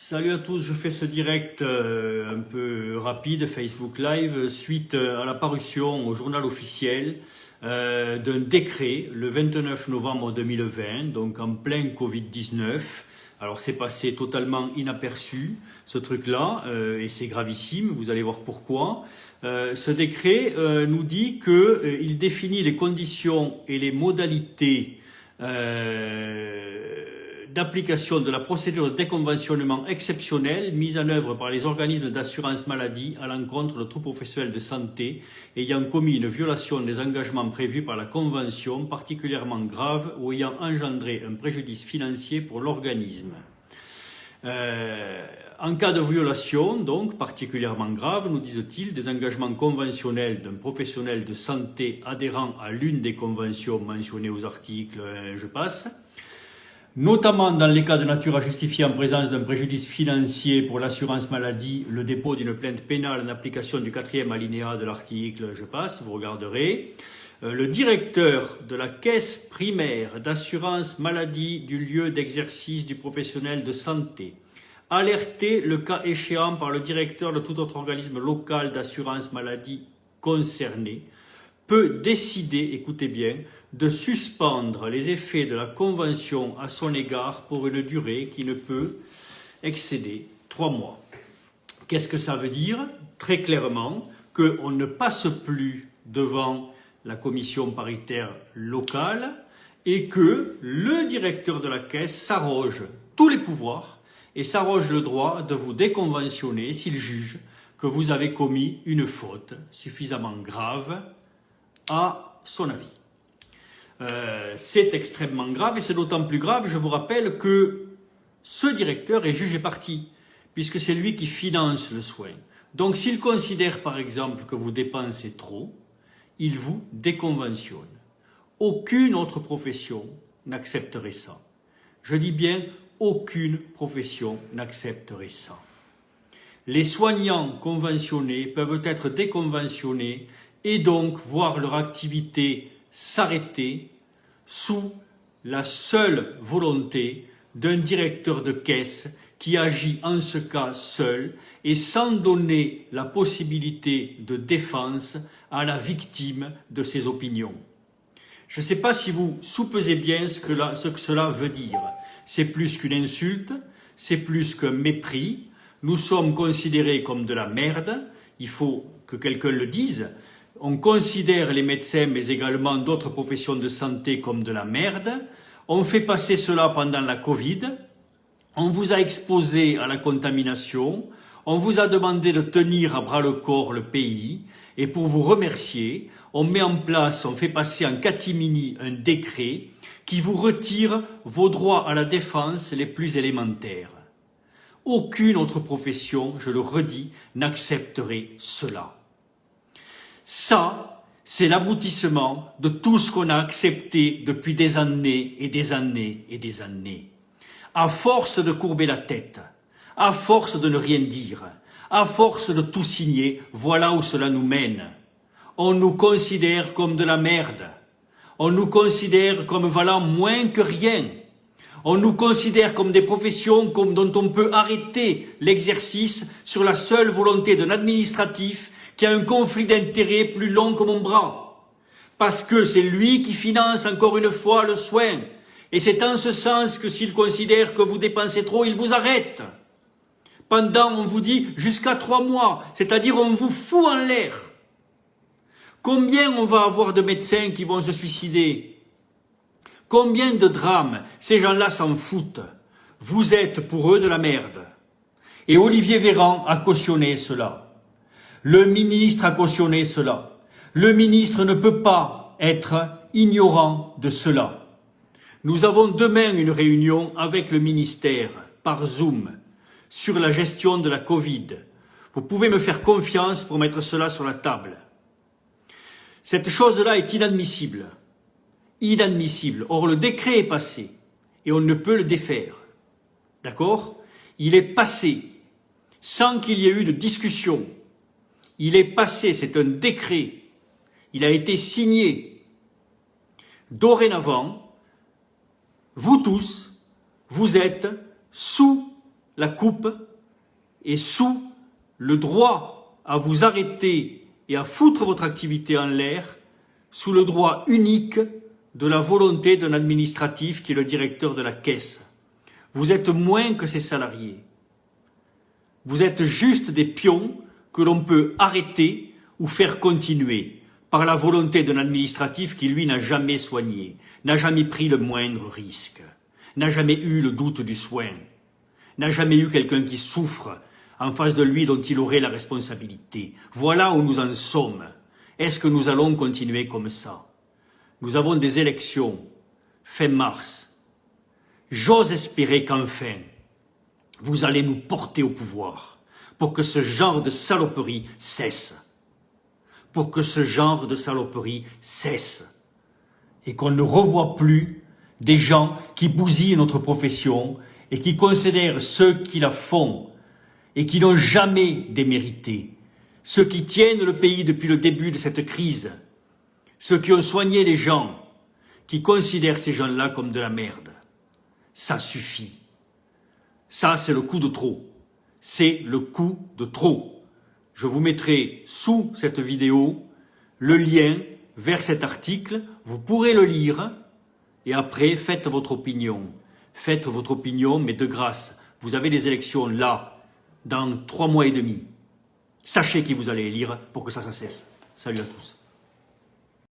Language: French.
Salut à tous, je fais ce direct un peu rapide, Facebook Live, suite à la parution au journal officiel d'un décret le 29 novembre 2020, donc en plein Covid-19. Alors c'est passé totalement inaperçu ce truc-là, et c'est gravissime, vous allez voir pourquoi. Ce décret nous dit qu'il définit les conditions et les modalités d'application de la procédure de déconventionnement exceptionnelle mise en œuvre par les organismes d'assurance maladie à l'encontre de tout professionnel de santé ayant commis une violation des engagements prévus par la Convention particulièrement grave ou ayant engendré un préjudice financier pour l'organisme. En cas de violation, donc particulièrement grave, nous disent-ils, des engagements conventionnels d'un professionnel de santé adhérent à l'une des conventions mentionnées aux articles, je passe, notamment dans les cas de nature à justifier en présence d'un préjudice financier pour l'assurance maladie, le dépôt d'une plainte pénale en application du 4e alinéa de l'article, je passe, vous regarderez. Le directeur de la caisse primaire d'assurance maladie du lieu d'exercice du professionnel de santé, alerté le cas échéant par le directeur de tout autre organisme local d'assurance maladie concerné, peut décider, écoutez bien, de suspendre les effets de la Convention à son égard pour une durée qui ne peut excéder 3 mois. Qu'est-ce que ça veut dire? Très clairement, qu'on ne passe plus devant la commission paritaire locale et que le directeur de la caisse s'arroge tous les pouvoirs et s'arroge le droit de vous déconventionner s'il juge que vous avez commis une faute suffisamment grave à son avis. C'est extrêmement grave et c'est d'autant plus grave, je vous rappelle, que ce directeur est juge et partie, puisque c'est lui qui finance le soin. Donc s'il considère par exemple que vous dépensez trop, il vous déconventionne. Aucune autre profession n'accepterait ça. Je dis bien, aucune profession n'accepterait ça. Les soignants conventionnés peuvent être déconventionnés et donc voir leur activité s'arrêter sous la seule volonté d'un directeur de caisse qui agit en ce cas seul et sans donner la possibilité de défense à la victime de ses opinions. Je ne sais pas si vous soupesez bien ce que cela veut dire. C'est plus qu'une insulte, c'est plus qu'un mépris. Nous sommes considérés comme de la merde, il faut que quelqu'un le dise. On considère les médecins, mais également d'autres professions de santé comme de la merde. On fait passer cela pendant la Covid. On vous a exposé à la contamination. On vous a demandé de tenir à bras le corps le pays. Et pour vous remercier, on met en place, on fait passer en catimini un décret qui vous retire vos droits à la défense les plus élémentaires. Aucune autre profession, je le redis, n'accepterait cela. Ça, c'est l'aboutissement de tout ce qu'on a accepté depuis des années et des années et des années. À force de courber la tête, à force de ne rien dire, à force de tout signer, voilà où cela nous mène. On nous considère comme de la merde. On nous considère comme valant moins que rien. On nous considère comme des professions dont on peut arrêter l'exercice sur la seule volonté d'un administratif qui a un conflit d'intérêts plus long que mon bras. Parce que c'est lui qui finance encore une fois le soin. Et c'est en ce sens que s'il considère que vous dépensez trop, il vous arrête. Pendant, on vous dit, jusqu'à 3 mois. C'est-à-dire, on vous fout en l'air. Combien on va avoir de médecins qui vont se suicider? Combien de drames? Ces gens-là s'en foutent. Vous êtes pour eux de la merde. Et Olivier Véran a cautionné cela. Le ministre a cautionné cela. Le ministre ne peut pas être ignorant de cela. Nous avons demain une réunion avec le ministère par Zoom sur la gestion de la Covid. Vous pouvez me faire confiance pour mettre cela sur la table. Cette chose-là est inadmissible. Inadmissible. Or, le décret est passé et on ne peut le défaire. D'accord? Il est passé sans qu'il y ait eu de discussion. Il est passé, c'est un décret. Il a été signé. Dorénavant, vous tous, vous êtes sous la coupe et sous le droit à vous arrêter et à foutre votre activité en l'air, sous le droit unique de la volonté d'un administratif qui est le directeur de la caisse. Vous êtes moins que ces salariés. Vous êtes juste des pions que l'on peut arrêter ou faire continuer par la volonté d'un administratif qui, lui, n'a jamais soigné, n'a jamais pris le moindre risque, n'a jamais eu le doute du soin, n'a jamais eu quelqu'un qui souffre en face de lui dont il aurait la responsabilité. Voilà où nous en sommes. Est-ce que nous allons continuer comme ça? Nous avons des élections fin mars. J'ose espérer qu'enfin, vous allez nous porter au pouvoir pour que ce genre de saloperie cesse. Pour que ce genre de saloperie cesse. Et qu'on ne revoie plus des gens qui bousillent notre profession et qui considèrent ceux qui la font et qui n'ont jamais démérité. Ceux qui tiennent le pays depuis le début de cette crise. Ceux qui ont soigné les gens, qui considèrent ces gens-là comme de la merde. Ça suffit. Ça, c'est le coup de trop. C'est le coup de trop. Je vous mettrai sous cette vidéo le lien vers cet article. Vous pourrez le lire et après, faites votre opinion. Faites votre opinion, mais de grâce, vous avez des élections là, dans 3 mois et demi. Sachez qui vous allez élire pour que ça cesse. Salut à tous.